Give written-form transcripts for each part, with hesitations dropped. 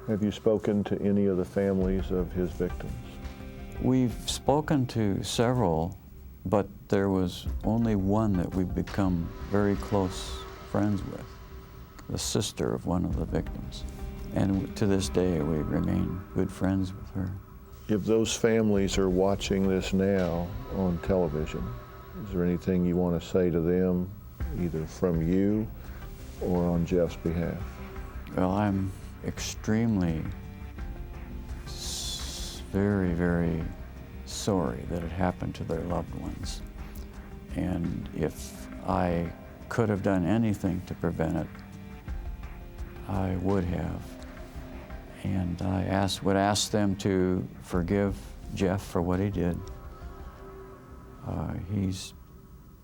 Have you spoken to any of the families of his victims? We've spoken to several, but there was only one that we've become very close friends with, the sister of one of the victims. And to this day, we remain good friends with her. If those families are watching this now on television, is there anything you want to say to them, either from you or on Jeff's behalf? Well, I'm extremely, very, very sorry that it happened to their loved ones. And if I could have done anything to prevent it, I would have. And I would ask them to forgive Jeff for what he did. He's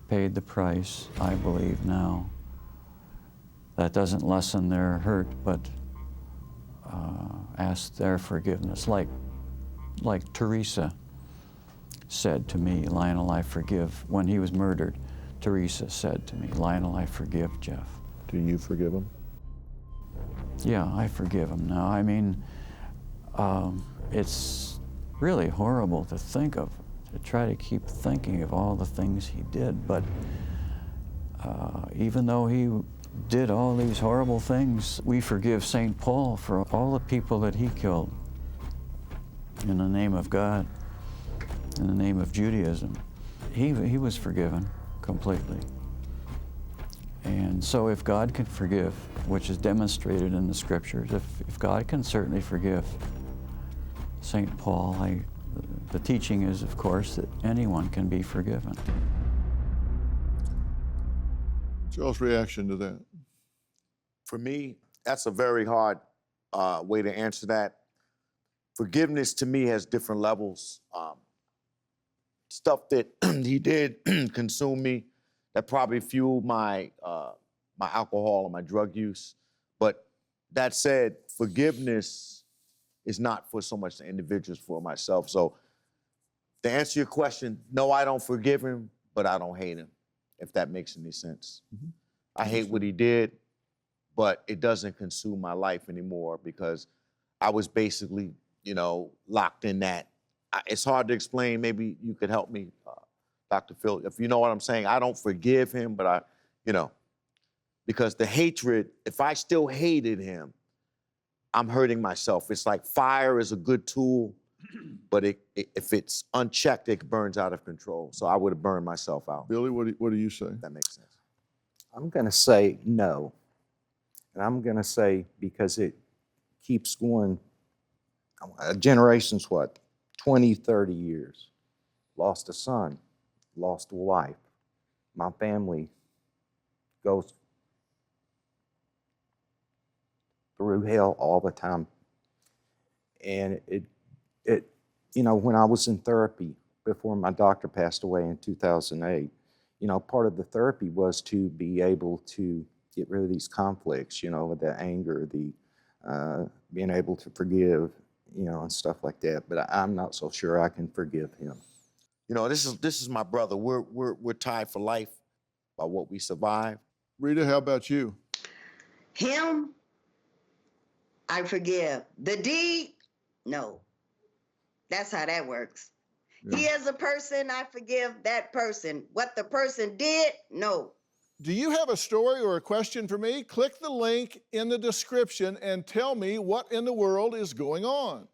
paid the price, I believe, now. That doesn't lessen their hurt, but ask their forgiveness. Like Teresa said to me, Lionel, I forgive. When he was murdered, Teresa said to me, Lionel, I forgive Jeff. Do you forgive him? Yeah, I forgive him now. I mean, it's really horrible to think of, to try to keep thinking of all the things he did, but even though he did all these horrible things, we forgive St. Paul for all the people that he killed in the name of God, in the name of Judaism. He was forgiven completely. And so if God can forgive, which is demonstrated in the scriptures, if God can certainly forgive St. Paul, the teaching is, of course, that anyone can be forgiven. Joel's reaction to that? For me, that's a very hard way to answer that. Forgiveness to me has different levels. Stuff that he did consume me, that probably fueled my my alcohol and my drug use. But that said, forgiveness is not for so much the individuals, for myself. So to answer your question, no, I don't forgive him, but I don't hate him, if that makes any sense. Mm-hmm. I hate what he did, but it doesn't consume my life anymore because I was basically, locked in that. It's hard to explain. Maybe you could help me, Dr. Phil, if you know what I'm saying. I don't forgive him, but because the hatred, if I still hated him, I'm hurting myself. It's like fire is a good tool, but if it's unchecked, it burns out of control. So I would have burned myself out. Billy, what do you say? That makes sense. I'm going to say no. And I'm going to say because it keeps going, a generation's what, 20, 30 years. Lost a son, lost a wife. My family goes through hell all the time. And when I was in therapy before my doctor passed away in 2008, part of the therapy was to be able to get rid of these conflicts, the anger, the being able to forgive, and stuff like that. But I'm not so sure I can forgive him. This is my brother. We're tied for life by what we survived. Rita, how about you? Him, I forgive. The deed, no. That's how that works. Yeah. He as a person, I forgive that person. What the person did, no. Do you have a story or a question for me? Click the link in the description and tell me what in the world is going on.